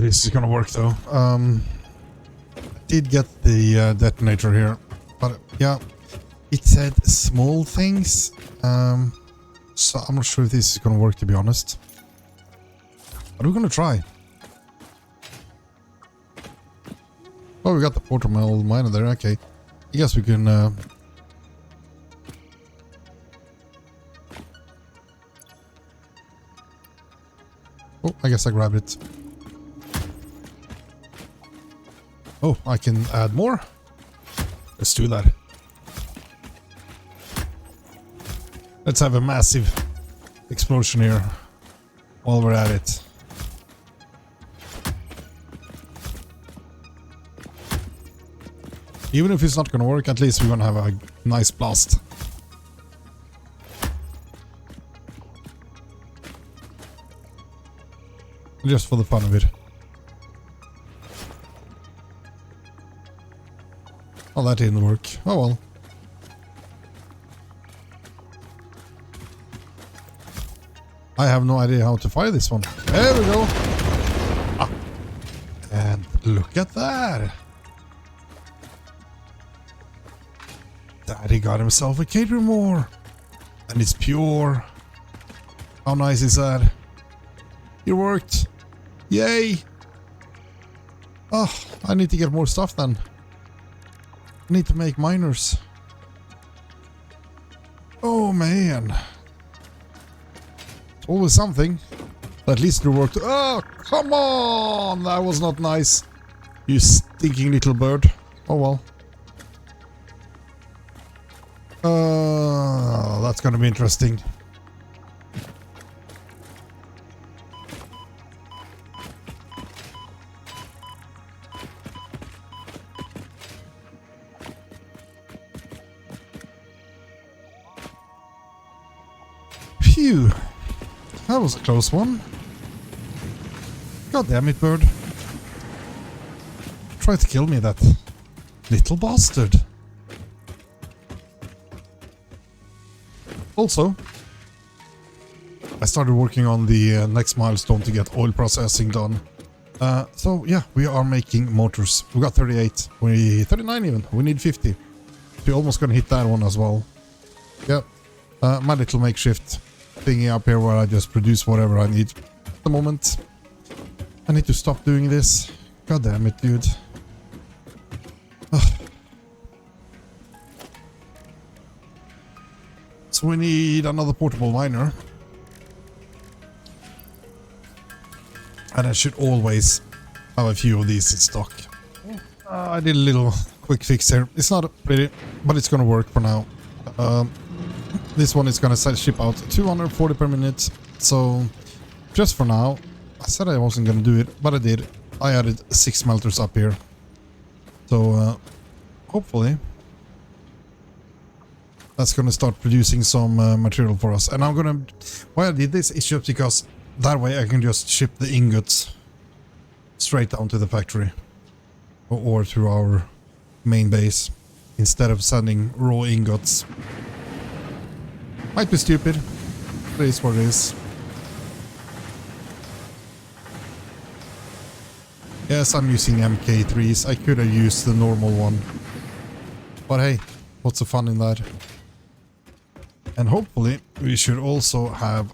this is gonna work though. I did get the detonator here, but yeah, it said small things. So I'm not sure if this is gonna work, to be honest. But we're gonna try. Oh, we got the portable miner there. Okay, I guess we can. Oh, I guess I grabbed it. Oh, I can add more. Let's do that. Let's have a massive explosion here while we're at it. Even if it's not gonna work, at least we're gonna have a nice blast. Just for the fun of it. Oh, that didn't work. Oh well. I have no idea how to fire this one. There we go. Ah. And look at that. Daddy got himself a catering more. And it's pure. How nice is that? It worked. Yay. Oh, I need to get more stuff then. I need to make miners. Oh man. It's always something. At least it worked. Oh, come on! That was not nice. You stinking little bird. Oh well. That's gonna be interesting. Phew. That was a close one. God damn it, bird. Try to kill me, that little bastard. Also, I started working on the next milestone to get oil processing done. So yeah, we are making motors. We got 38, 39 even. We need 50. We're almost gonna hit that one as well. Yeah, my little makeshift thingy up here where I just produce whatever I need at the moment. I need to stop doing this. God damn it, dude. Ugh. So we need another portable miner. And I should always have a few of these in stock. I did a little quick fix here. It's not pretty, but it's gonna work for now. This one is gonna ship out 240 per minute. So just for now, I said I wasn't gonna do it, but I did. I added 6 smelters up here. So hopefully that's gonna start producing some material for us. And I'm gonna, why I did this is just because that way I can just ship the ingots straight down to the factory or through our main base instead of sending raw ingots. Might be stupid, but it is what it is. Yes, I'm using MK3s. I could have used the normal one. But hey, what's the fun in that? And hopefully we should also have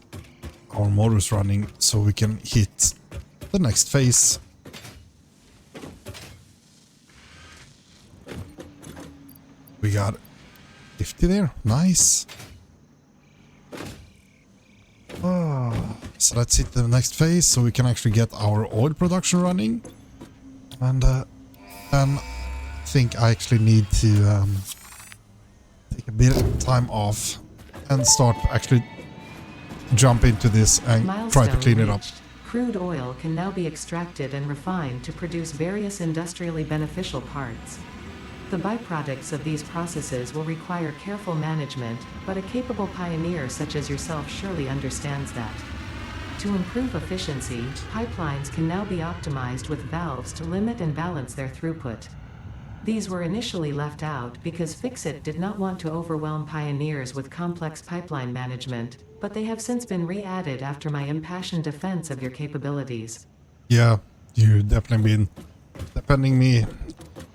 our motors running so we can hit the next phase. We got 50 there. Nice. So let's hit the next phase so we can actually get our oil production running. And then I think I actually need to take a bit of time off and start actually jump into this and try to clean it up. Crude oil can now be extracted and refined to produce various industrially beneficial parts. The byproducts of these processes will require careful management, but a capable pioneer such as yourself surely understands that. To improve efficiency, pipelines can now be optimized with valves to limit and balance their throughput. These were initially left out because Fixit did not want to overwhelm pioneers with complex pipeline management, but they have since been re-added after my impassioned defense of your capabilities. Yeah, You definitely been defending me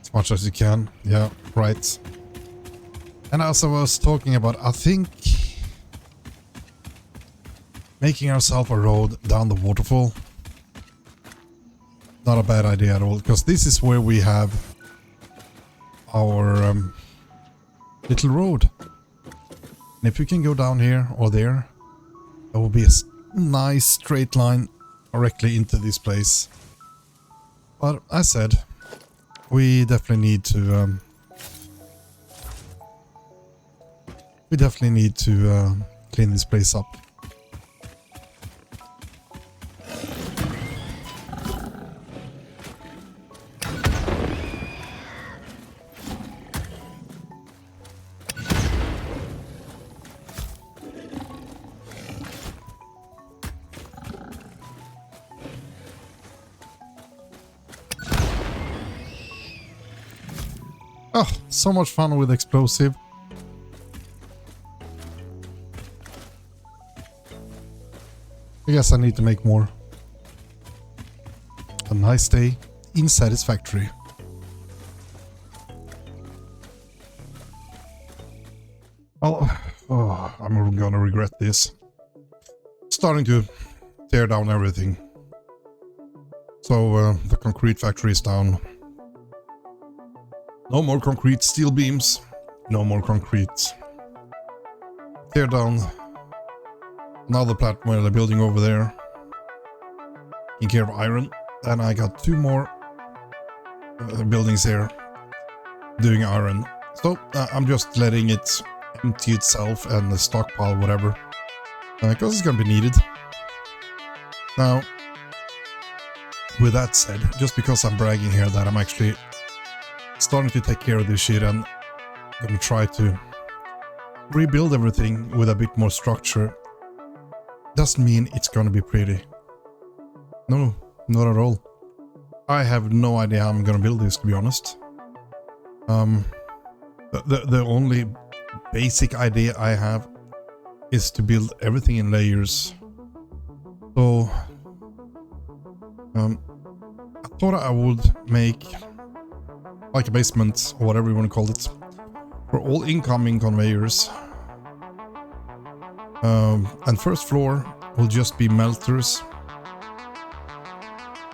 as much as you can. Yeah, right. And as I was talking about, I think making ourselves a road down the waterfall, not a bad idea at all, because this is where we have our little road. And if we can go down here or there, that will be a nice straight line directly into this place. But as said, we definitely need to clean this place up. Oh, so much fun with explosive. I guess I need to make more. A nice day in Satisfactory. Well, I'm gonna regret this. Starting to tear down everything. So the concrete factory is down. No more concrete steel beams. No more concrete. Tear down another platform they're building over there. In care of iron. And I got 2 more buildings here doing iron. So I'm just letting it empty itself and the stockpile whatever. Because it's gonna be needed. Now, with that said, just because I'm bragging here that I'm actually starting to take care of this shit and gonna try to rebuild everything with a bit more structure, doesn't mean it's gonna be pretty. No, not at all. I have no idea how I'm gonna build this, to be honest. The only basic idea I have is to build everything in layers. So I thought I would make like a basement, or whatever you want to call it, for all incoming conveyors. And first floor will just be melters.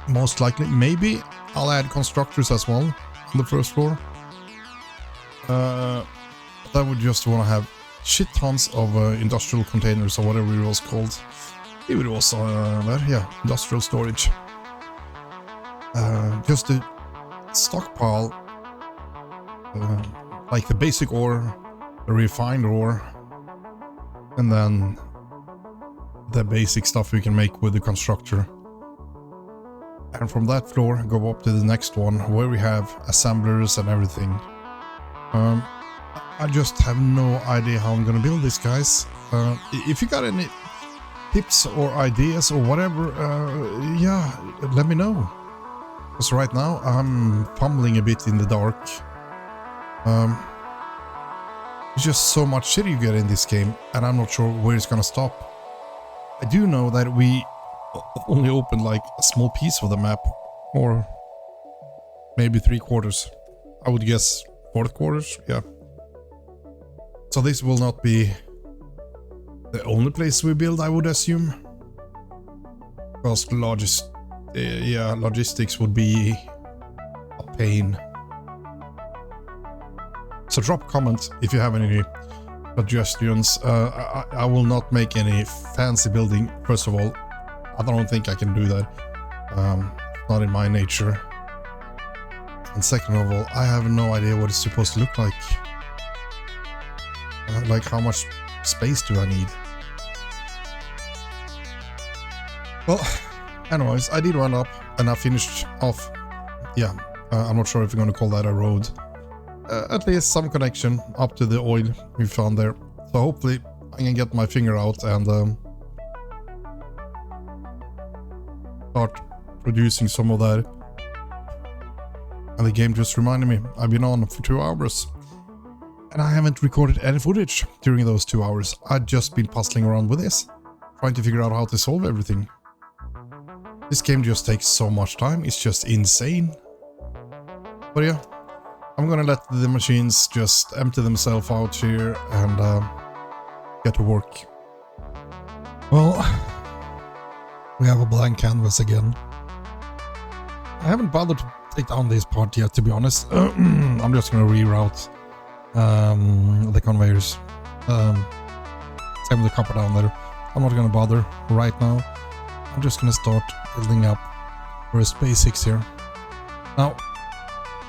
Most likely, maybe I'll add constructors as well on the first floor. I would just want to have shit tons of industrial containers, or whatever it was called. It would also yeah, industrial storage. Just to stockpile like the basic ore, the refined ore, and then the basic stuff we can make with the constructor. And from that floor go up to the next one where we have assemblers and everything. I just have no idea how I'm gonna build this, guys. If you got any tips or ideas or whatever, yeah, let me know. Because right now I'm fumbling a bit in the dark. There's just so much shit you get in this game, and I'm not sure where it's gonna stop. I do know that we only opened like a small piece of the map, or maybe 3/4. I would guess 4/4, yeah. So this will not be the only place we build, I would assume. Because logistics would be a pain. So drop comments if you have any suggestions. I will not make any fancy building, first of all. I don't think I can do that. Not in my nature. And second of all, I have no idea what it's supposed to look like. Like, how much space do I need? Well, anyways, I did run up and I finished off. Yeah, I'm not sure if you're going to call that a road. At least some connection up to the oil we found there. So hopefully I can get my finger out and start producing some of that. And the game just reminded me, I've been on for 2 hours. And I haven't recorded any footage during those 2 hours. I've just been puzzling around with this, trying to figure out how to solve everything. This game just takes so much time, it's just insane. But yeah, I'm gonna let the machines just empty themselves out here and get to work. Well, we have a blank canvas again. I haven't bothered to take down this part yet, to be honest. I'm just gonna reroute the conveyors. Same with the copper down there. I'm not gonna bother right now. I'm just gonna start building up first basics here. Now,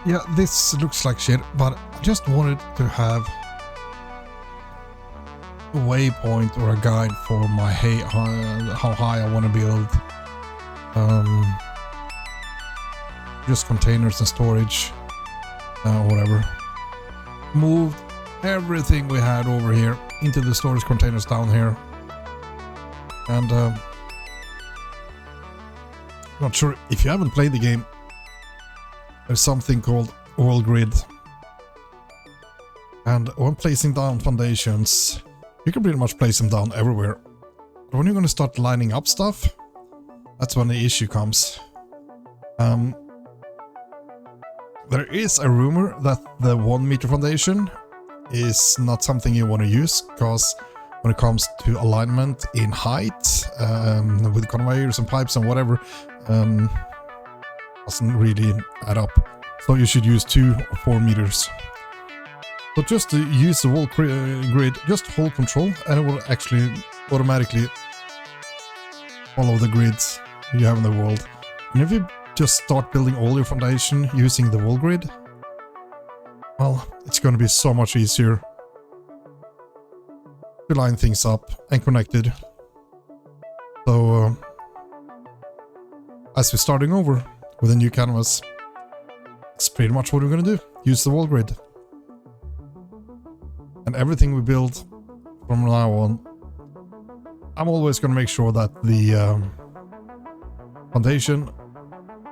yeah, this looks like shit, but I just wanted to have a waypoint or a guide for my how high I want to build. Just containers and storage, whatever. Moved everything we had over here into the storage containers down here. And not sure if you haven't played the game. There's something called oil grid. And when placing down foundations, you can pretty much place them down everywhere. But when you're going to start lining up stuff, that's when the issue comes. There is a rumor that the 1 meter foundation is not something you want to use, because when it comes to alignment in height, with conveyors and pipes and whatever, doesn't really add up. So you should use 2 or 4 meters. So just to use the wall grid, just hold control and it will actually automatically follow the grids you have in the world. And if you just start building all your foundation using the wall grid, well, it's going to be so much easier to line things up and connect it. So as we're starting over with a new canvas, it's pretty much what we're going to do. Use the wall grid. And everything we build from now on, I'm always going to make sure that the foundation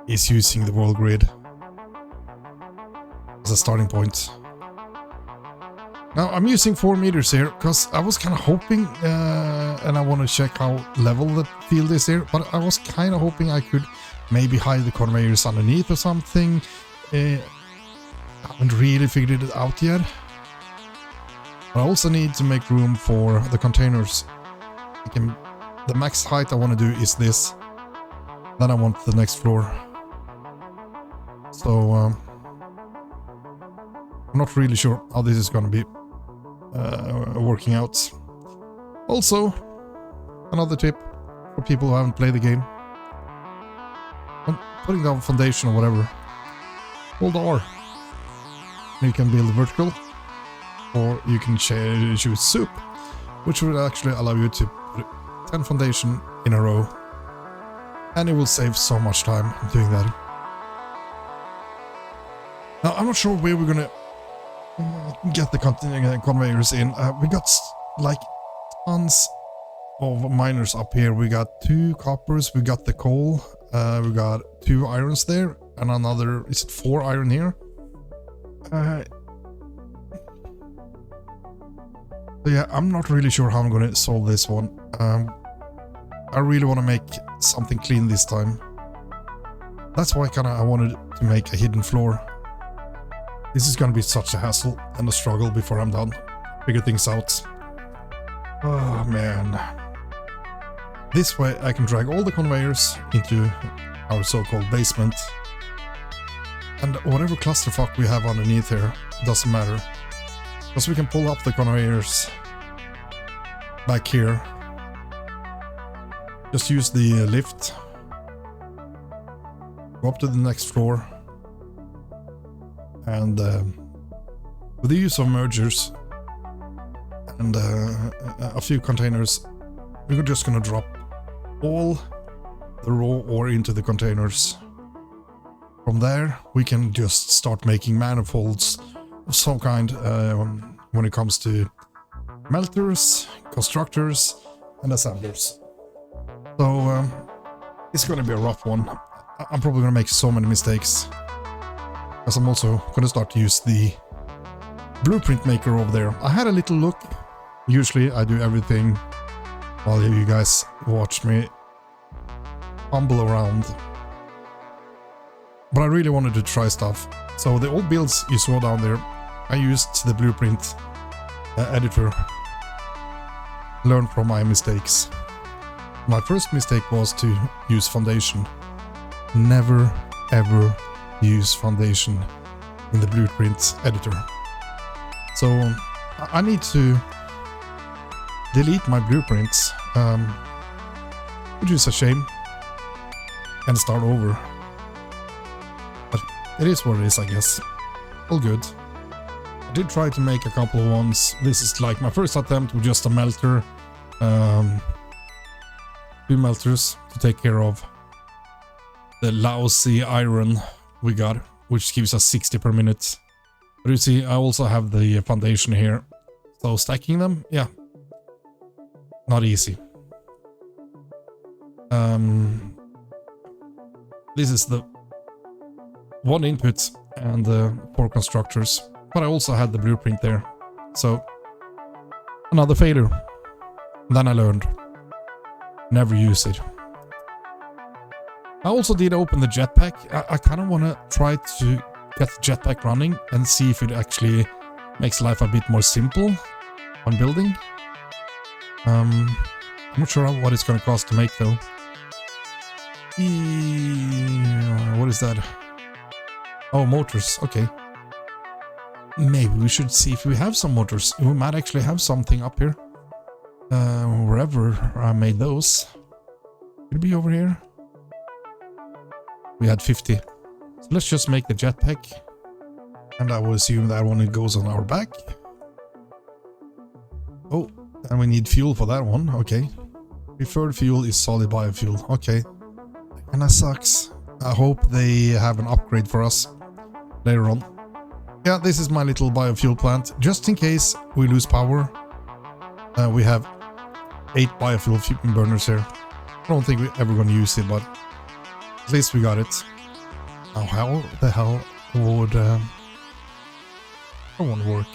is using the wall grid as a starting point. Now I'm using 4 meters here because I was kind of hoping, and I want to check how level the field is here, but I was kind of hoping I could maybe hide the conveyors underneath or something. I haven't really figured it out yet. I also need to make room for the containers. The max height I want to do is this. Then I want the next floor. So I'm not really sure how this is going to be working out. Also, another tip for people who haven't played the game: when putting down foundation or whatever, hold R. You can build vertical, or you can choose soup, which will actually allow you to put 10 foundation in a row, and it will save so much time doing that. Now I'm not sure where we're gonna get the conveyors in. We got like tons of miners up here. We got 2 coppers, we got the coal, we got 2 irons there, and another, is it 4 iron here? So yeah, I'm not really sure how I'm gonna solve this one. I really want to make something clean this time. That's why I wanted to make a hidden floor. This is gonna be such a hassle and a struggle before I'm done. Figure things out. Oh man. This way I can drag all the conveyors into our so-called basement. And whatever clusterfuck we have underneath here doesn't matter. Because we can pull up the conveyors back here. Just use the lift. Go up to the next floor. And with the use of mergers and a few containers, we're just gonna drop all the raw ore into the containers. From there, we can just start making manifolds of some kind when it comes to melters, constructors, and assemblers. So it's gonna be a rough one. I'm probably gonna make so many mistakes, because I'm also gonna start to use the blueprint maker over there. I had a little look. Usually I do everything while you guys watch me fumble around. But I really wanted to try stuff. So the old builds you saw down there, I used the blueprint editor. Learn from my mistakes. My first mistake was to use foundation. Never ever use foundation in the blueprint editor. So I need to delete my blueprints, which is a shame, and start over. But it is what it is, I guess. All good. I did try to make a couple of ones. This is like my first attempt with just a melter. 2 melters to take care of the lousy iron we got, which gives us 60 per minute. But you see, I also have the foundation here. So stacking them, yeah, not easy. This is the one input and 4 constructors, but I also had the blueprint there. So another failure. Then I learned. Never use it. I also did open the jetpack. I kind of want to try to get the jetpack running and see if it actually makes life a bit more simple on building. I'm not sure what it's going to cost to make though. What is that? Oh, motors. Okay. Maybe we should see if we have some motors. We might actually have something up here. Wherever I made those. Could it be over here? We had 50. So let's just make the jetpack. And I will assume that one goes on our back. Oh, and we need fuel for that one. Okay. Preferred fuel is solid biofuel. Okay. And that sucks. I hope they have an upgrade for us later on. Yeah, this is my little biofuel plant. Just in case we lose power. We have 8 biofuel burners here. I don't think we're ever going to use it, but at least we got it. Now, how the hell would that one work?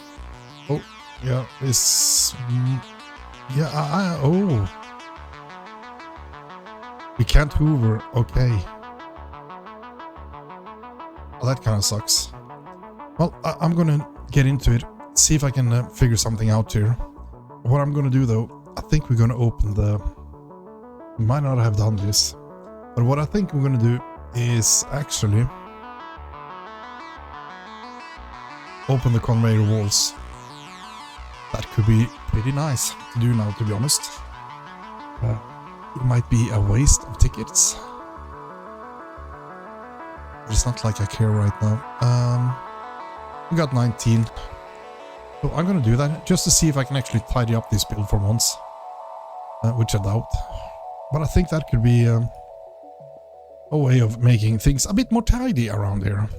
Oh, yeah, this... yeah, oh. We can't hoover, okay. Well, that kind of sucks. Well, I'm gonna get into it, see if I can figure something out here. What I'm gonna do though, I think we're gonna open the... We might not have done this, but what I think we're gonna do is actually open the conveyor walls. That could be pretty nice to do now, to be honest. It might be a waste of tickets. But it's not like I care right now. We got 19. So I'm gonna do that just to see if I can actually tidy up this build for once. Which I doubt. But I think that could be a way of making things a bit more tidy around here.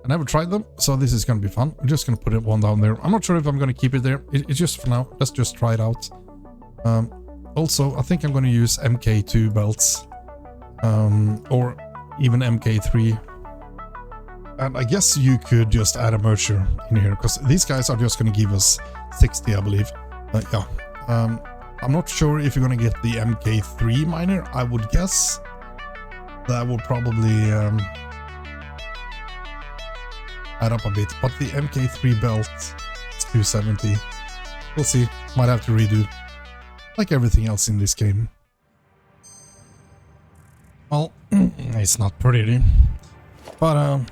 I never tried them, so this is gonna be fun. I'm just gonna put one down there. I'm not sure if I'm gonna keep it there. It's just for now. Let's just try it out. Also, I think I'm gonna use MK2 belts. Or even MK3. And I guess you could just add a merger in here, because these guys are just going to give us 60, I believe. Yeah. I'm not sure if you're going to get the MK3 miner. I would guess that would probably add up a bit. But the MK3 belt is 270. We'll see. Might have to redo, like everything else in this game. Well, it's not pretty. But, I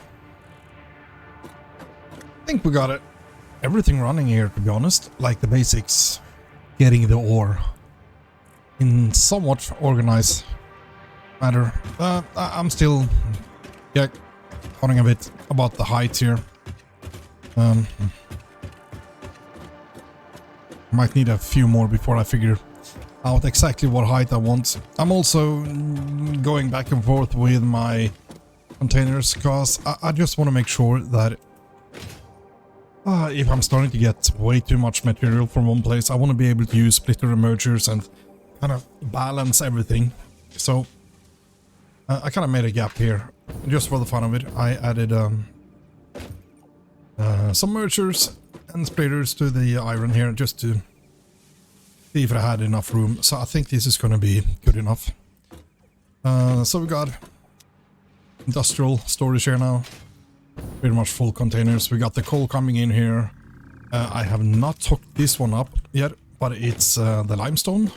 think we got it. Everything running here, to be honest. Like the basics. Getting the ore in somewhat organized manner. I'm still talking a bit about the height here. Might need a few more before I figure out exactly what height I want. I'm also going back and forth with my containers, because I just want to make sure that if I'm starting to get way too much material from one place, I want to be able to use splitter emergers and kind of balance everything. So I kind of made a gap here just for the fun of it. I added some mergers and splitters to the iron here just to see if I had enough room. So I think this is going to be good enough. So we got industrial storage here now. Pretty much full containers. We got the coal coming in here. I have not hooked this one up yet, but it's the limestone.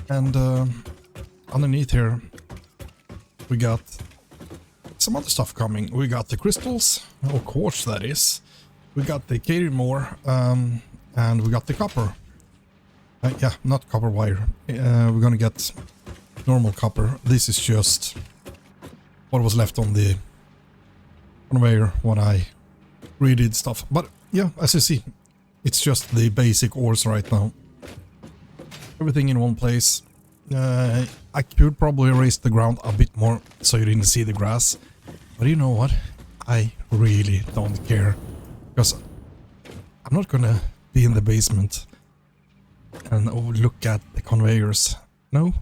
And underneath here, we got some other stuff coming. We got the crystals, or quartz that is. We got the Katie ore, and we got the copper. Yeah, not copper wire. We're gonna get normal copper. This is just what was left on the conveyor when I redid stuff. But yeah, as you see, it's just the basic ores right now. Everything in one place. I could probably raise the ground a bit more so you didn't see the grass. But you know what? I really don't care. Because I'm not gonna be in the basement and look at the conveyors. No.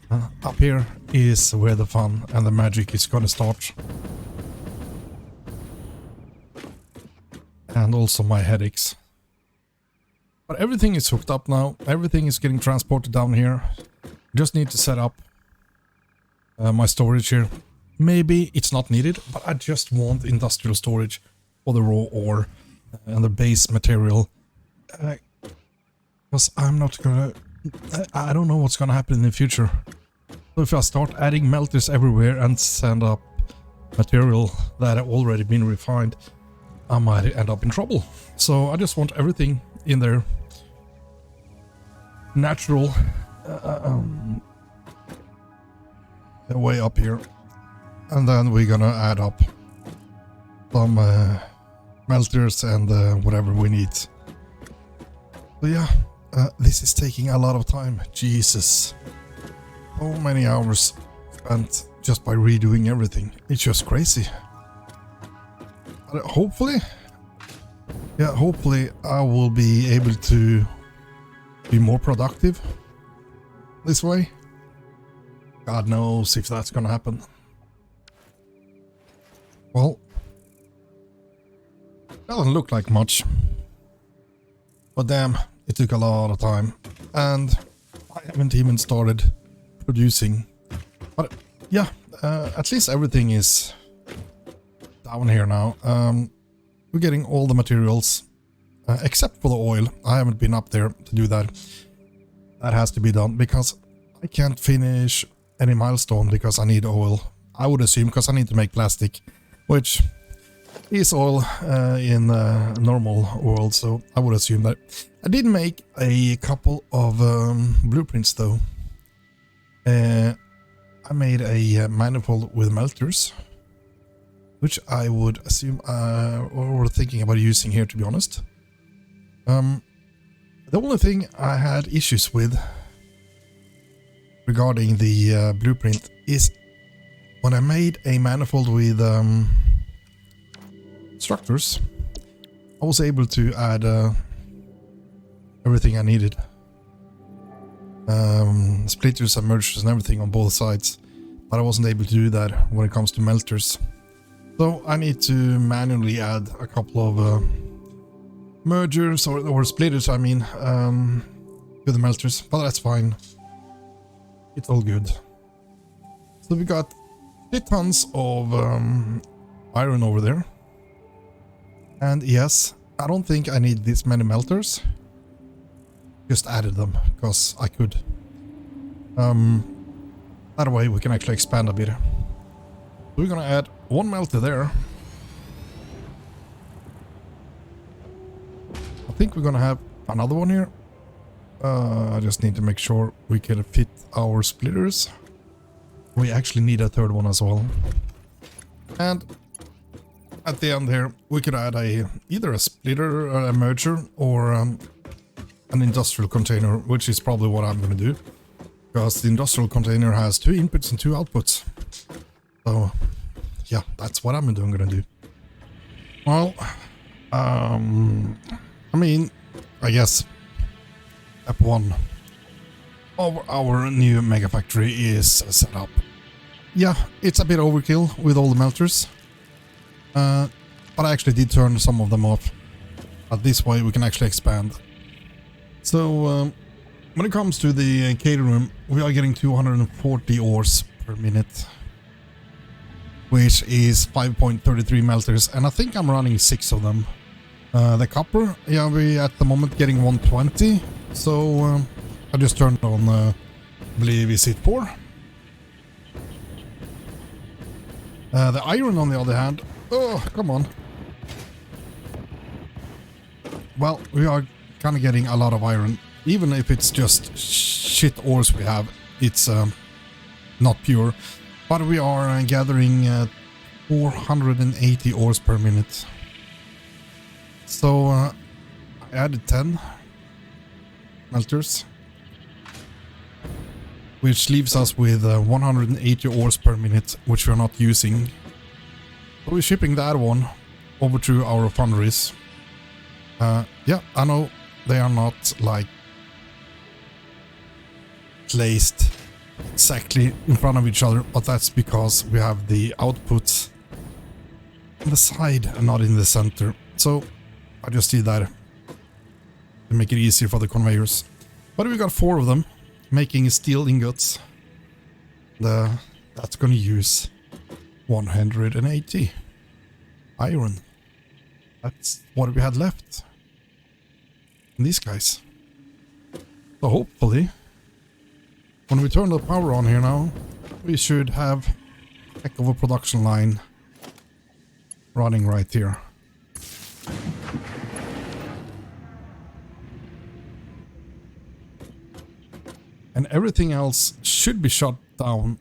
Up here is where the fun and the magic is gonna start. And also my headaches. But everything is hooked up now. Everything is getting transported down here. Just need to set up my storage here. Maybe it's not needed, but I just want industrial storage for the raw ore and the base material. Because I'm not gonna... I don't know what's gonna happen in the future. So if I start adding melters everywhere and send up material that have already been refined, I might end up in trouble. So I just want everything in there. Natural. Way up here. And then we're gonna add up some melters and whatever we need. So yeah, this is taking a lot of time. Jesus. So many hours spent just by redoing everything. It's just crazy. But hopefully I will be able to be more productive this way. God knows if that's gonna happen. Well, doesn't look like much. But damn, it took a lot of time. And I haven't even started producing. But yeah, at least everything is down here now. We're getting all the materials, except for the oil. I haven't been up there to do that. That has to be done because I can't finish any milestone because I need oil. I would assume because I need to make plastic, which is oil in normal world. So I would assume that. I did make a couple of blueprints though. I made a manifold with melters, which I would assume or thinking about using here, to be honest. The only thing I had issues with regarding the blueprint is when I made a manifold with structures, I was able to add everything I needed. Splitters and mergers and everything on both sides, but I wasn't able to do that when it comes to melters. So I need to manually add a couple of mergers or splitters, I mean, to the melters, but that's fine. It's all good. So we got 3 tons of iron over there. And yes, I don't think I need this many melters. Just added them because I could. That way we can actually expand a bit. So we're gonna add 1 melter there. I think we're gonna have another one here. I just need to make sure we can fit our splitters. We actually need a 3rd one as well. And at the end here, we could add either a splitter, a merger, or an industrial container, which is probably what I'm going to do. Because the industrial container has 2 inputs and 2 outputs. So, yeah, that's what I'm going to do. Well, I mean, I guess step 1 of our new MegaFactory is set up. Yeah, it's a bit overkill with all the melters. But I actually did turn some of them off. But this way we can actually expand. So, When it comes to the catering room, we are getting 240 ores per minute, which is 5.33 melters, and I think I'm running 6 of them. The copper, yeah, we at the moment getting 120, so I just turned on, I believe is it 4. The iron on the other hand, oh, come on. Well, we are kind of getting a lot of iron, even if it's just shit ores we have, it's not pure, but we are gathering 480 ores per minute. So I added 10 melters, which leaves us with 180 ores per minute, which we're not using. So we're shipping that one over to our foundries. Yeah, I know they are not like placed exactly in front of each other, but that's because we have the output on the side and not in the center. So I just did that to make it easier for the conveyors. But we got 4 of them making steel ingots. That's gonna use 180 iron. That's what we had left in these guys. So hopefully, when we turn the power on here now, we should have a heck of a production line running right here. And everything else should be shut down,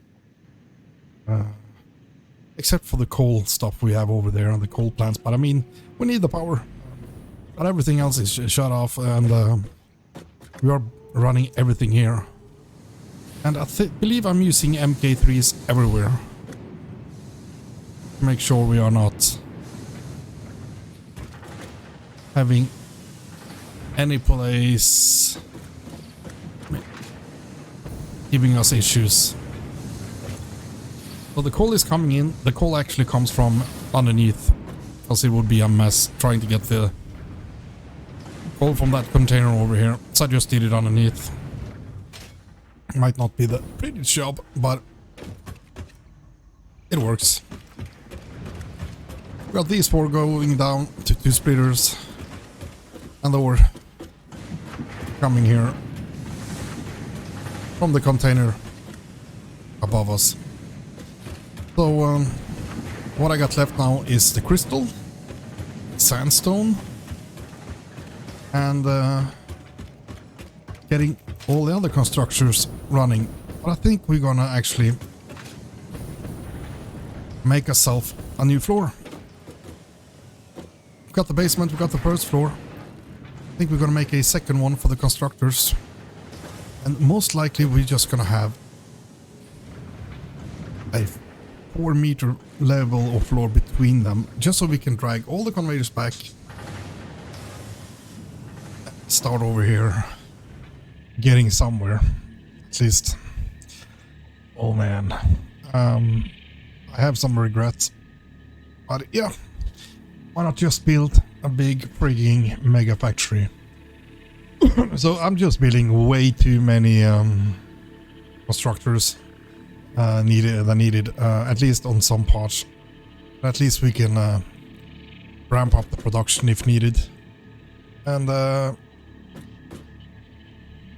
except for the coal stuff we have over there and the coal plants. But I mean, we need the power. But everything else is shut off, and we are running everything here. And I believe I'm using MK3s everywhere. Make sure we are not having any place giving us issues. So the coal is coming in. The coal actually comes from underneath, because it would be a mess trying to get the coal from that container over here. So I just did it underneath. Might not be the prettiest job, but it works. We got these 4 going down to 2 splitters, and the ore coming here from the container above us. So what I got left now is the crystal, sandstone, and getting all the other constructors running. But I think we're gonna actually make ourselves a new floor. We've got the basement, we've got the first floor. I think we're gonna make a second one for the constructors. And most likely we're just gonna have a 4-meter level of floor between them, just so we can drag all the conveyors back. Start over here, getting somewhere, at least. Oh man, I have some regrets, but yeah, why not just build a big frigging mega factory? So I'm just building way too many constructors needed, at least on some parts. At least we can ramp up the production if needed. And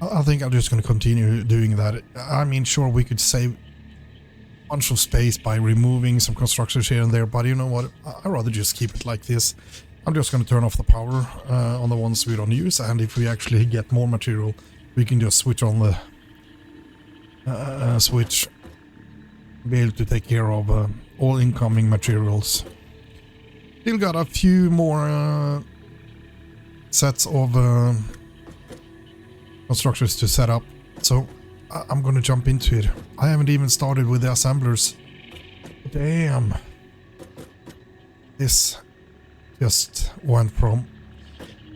I think I'm just going to continue doing that. I mean, sure, we could save a bunch of space by removing some constructors here and there, but you know what? I'd rather just keep it like this. I'm just going to turn off the power on the ones we don't use, and if we actually get more material, we can just switch on the switch, be able to take care of all incoming materials. Still got a few more sets of constructors to set up, so I'm gonna jump into it. I haven't even started with the assemblers. Damn. This just went from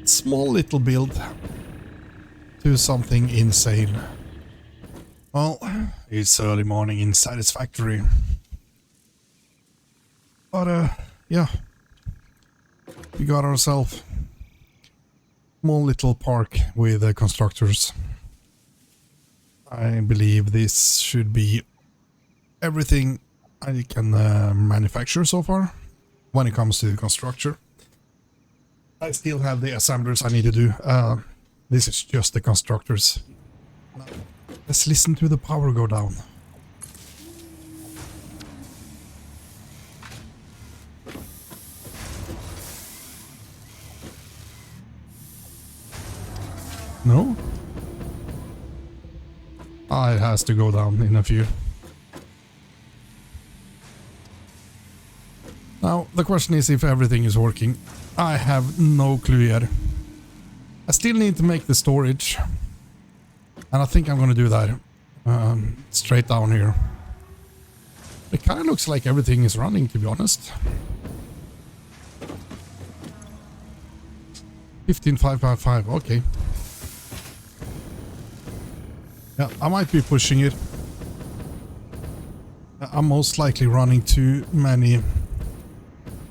small little build to something insane. Well, it's early morning in Satisfactory. But yeah, we got ourselves a small little park with constructors. I believe this should be everything I can manufacture so far when it comes to the constructor. I still have the assemblers I need to do. This is just the constructors. Now, let's listen to the power go down. No? Ah, it has to go down in a few. Now, the question is if everything is working. I have no clue yet. I still need to make the storage. And I think I'm gonna do that straight down here. It kind of looks like everything is running, to be honest. 15.555, okay. Yeah, I might be pushing it. I'm most likely running too many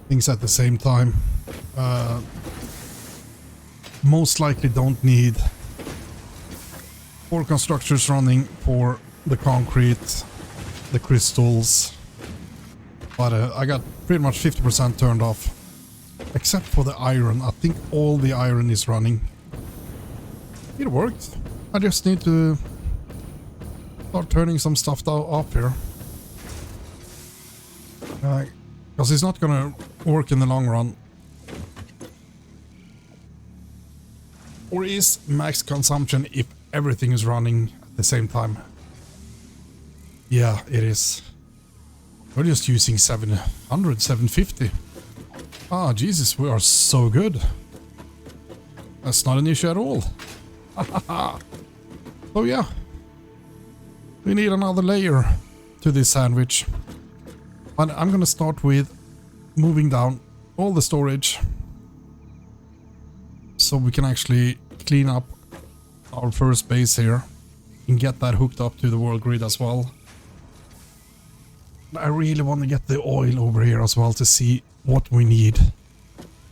things at the same time. Most likely don't need 4 constructors running for the concrete, the crystals, but I got pretty much 50% turned off, except for the iron. I think all the iron is running. It worked. I just need to start turning some stuff off here, because it's not gonna work in the long run. Or is max consumption if everything is running at the same time? Yeah, it is. We're just using 700, 750. Ah, Jesus, we are so good. That's not an issue at all. So yeah, we need another layer to this sandwich. And I'm gonna start with moving down all the storage, so we can actually clean up our first base here and get that hooked up to the world grid as well. I really want to get the oil over here as well to see what we need.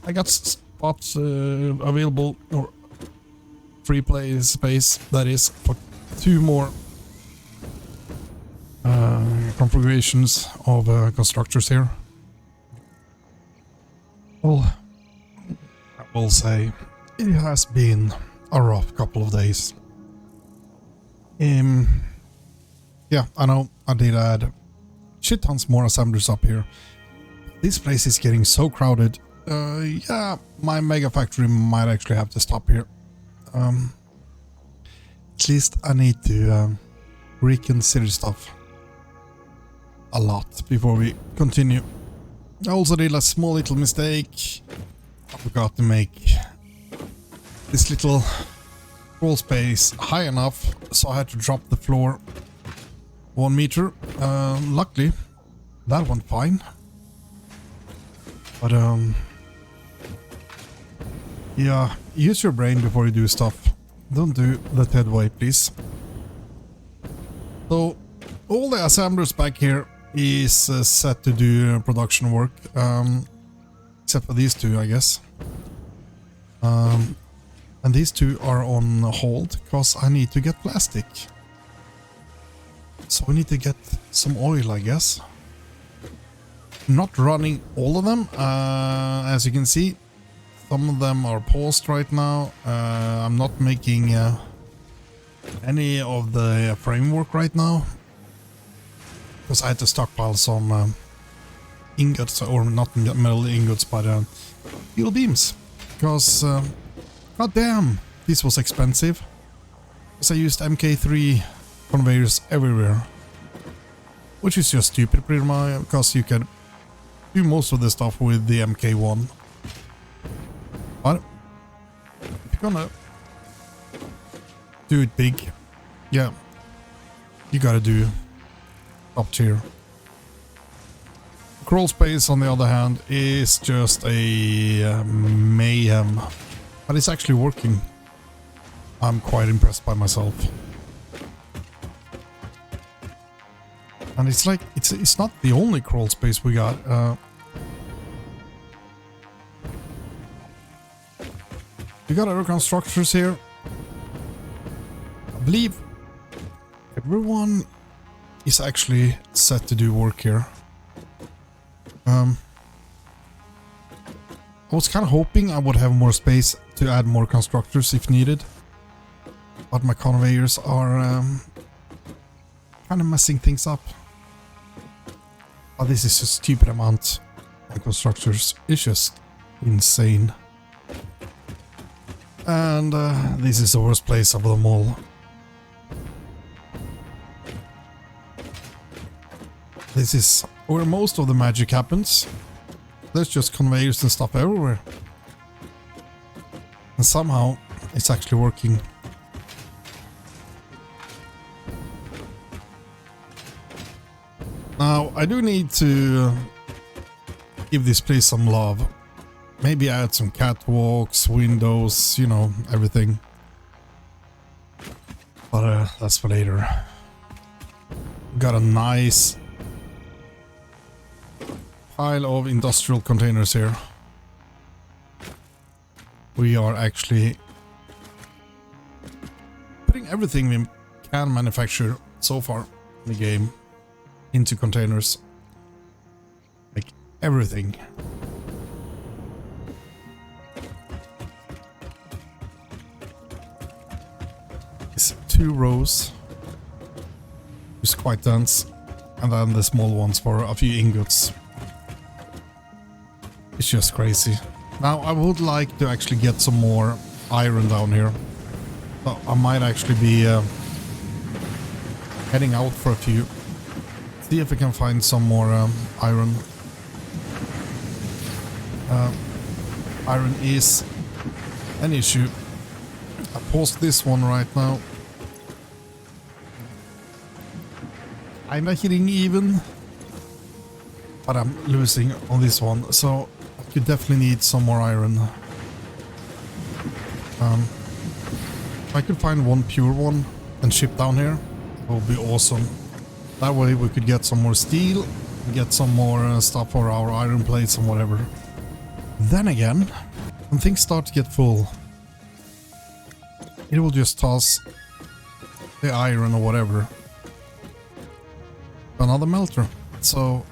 I got spots available, or free play space, that is, for 2 more configurations of constructors here. Well, I will say it has been a rough couple of days. Yeah, I know I did add shit tons more assemblers up here. This place is getting so crowded. Yeah, my MegaFactory might actually have to stop here. At least I need to reconsider stuff a lot before we continue. I also did a small little mistake. I forgot to make this little crawl space high enough, so I had to drop the floor 1 meter. Luckily, that went fine. But yeah, use your brain before you do stuff. Don't do the TED way, please. So, all the assemblers back here is set to do production work, except for these 2, I guess. And these 2 are on hold because I need to get plastic. So we need to get some oil, I guess. Not running all of them, as you can see. Some of them are paused right now. I'm not making any of the framework right now, because I had to stockpile some ingots, or not metal ingots, but steel beams. Because, god damn, this was expensive. Because I used MK3 conveyors everywhere. Which is just stupid, pretty much, because you can do most of the stuff with the MK1. But if you're gonna do it big, yeah, you gotta do up tier. Crawl space, on the other hand, is just a mayhem, but it's actually working. I'm quite impressed by myself. And it's like, it's not the only crawl space we got. We got other constructors here. I believe Everyone is actually set to do work here. I was kind of hoping I would have more space to add more constructors if needed. But my conveyors are kind of messing things up. But this is a stupid amount of constructors. It's just insane. And this is the worst place of them all. This is where most of the magic happens. There's just conveyors and stuff everywhere. And somehow it's actually working. Now, I do need to give this place some love. Maybe add some catwalks, windows, you know, everything. But that's for later. Got a nice pile of industrial containers here. We are actually putting everything we can manufacture so far in the game into containers. Like everything. It's 2 rows. It's quite dense. And then the small ones for a few ingots. It's just crazy. Now I would like to actually get some more iron down here. So I might actually be heading out for a few. See if we can find some more iron. Iron is an issue. I paused this one right now. I'm not hitting even. But I'm losing on this one. So I could definitely need some more iron. If I could find one pure one and ship down here, it would be awesome. That way we could get some more steel, get some more stuff for our iron plates and whatever. Then again, when things start to get full, it will just toss the iron or whatever to another melter. So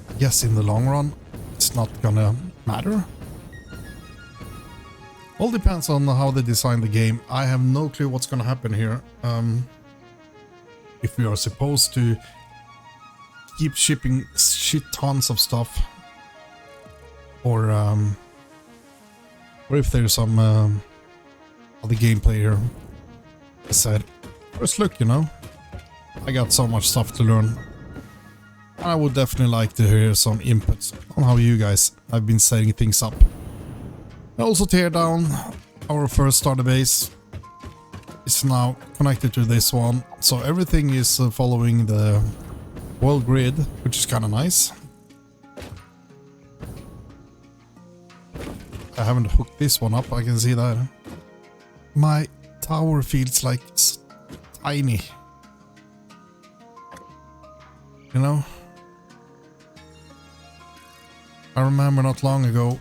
I guess in the long run, it's not gonna matter. All depends on how they design the game. I have no clue what's gonna happen here. If we are supposed to keep shipping shit tons of stuff, or if there's some other gameplay here. I said, first look, you know, I got so much stuff to learn. I would definitely like to hear some inputs on how you guys have been setting things up. I also tear down our first starter base. It's now connected to this one, so everything is following the world grid, which is kind of nice. I haven't hooked this one up, I can see that. My tower feels like it's tiny. You know? I remember not long ago,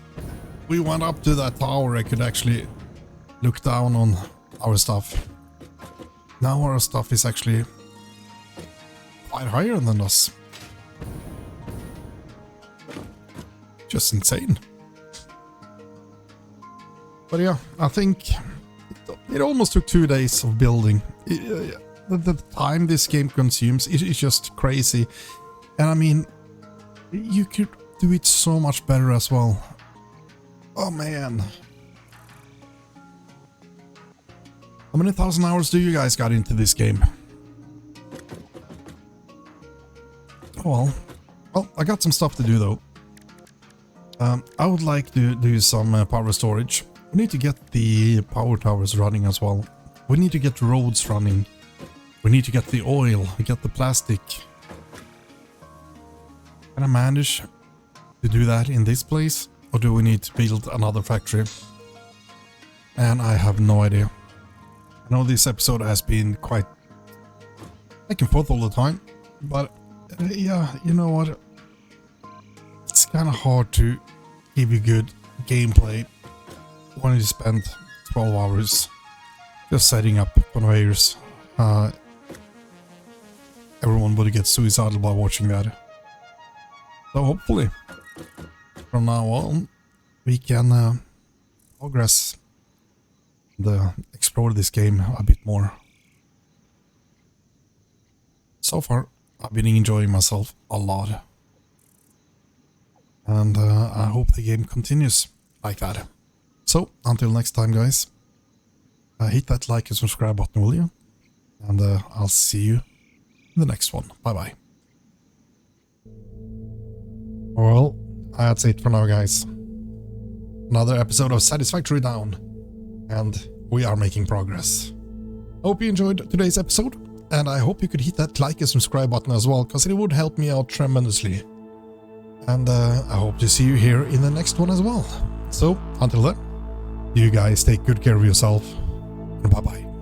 we went up to that tower. I could actually look down on our stuff. Now our stuff is actually quite higher than us. Just insane. But yeah, I think it almost took 2 days of building. The time this game consumes is just crazy. And I mean, you could do it so much better as well. Oh man. How many thousand hours do you guys got into this game? Oh well, I got some stuff to do though. I would like to do some power storage. We need to get the power towers running as well. We need to get roads running. We need to get the oil, we get the plastic. Can I manage to do that in this place? Or do we need to build another factory? And I have no idea. I know this episode has been quite back and forth all the time. But yeah, you know what? It's kind of hard to give you good gameplay when you spend 12 hours just setting up conveyors. everyone would get suicidal by watching that. So hopefully, from now on, we can progress and explore this game a bit more. So far, I've been enjoying myself a lot. And I hope the game continues like that. So, until next time, guys, hit that like and subscribe button, will you? And I'll see you in the next one. Bye-bye. Well, that's it for now, guys. Another episode of Satisfactory down. And we are making progress. Hope you enjoyed today's episode. And I hope you could hit that like and subscribe button as well, because it would help me out tremendously. And I hope to see you here in the next one as well. So, until then, you guys take good care of yourself. And bye-bye.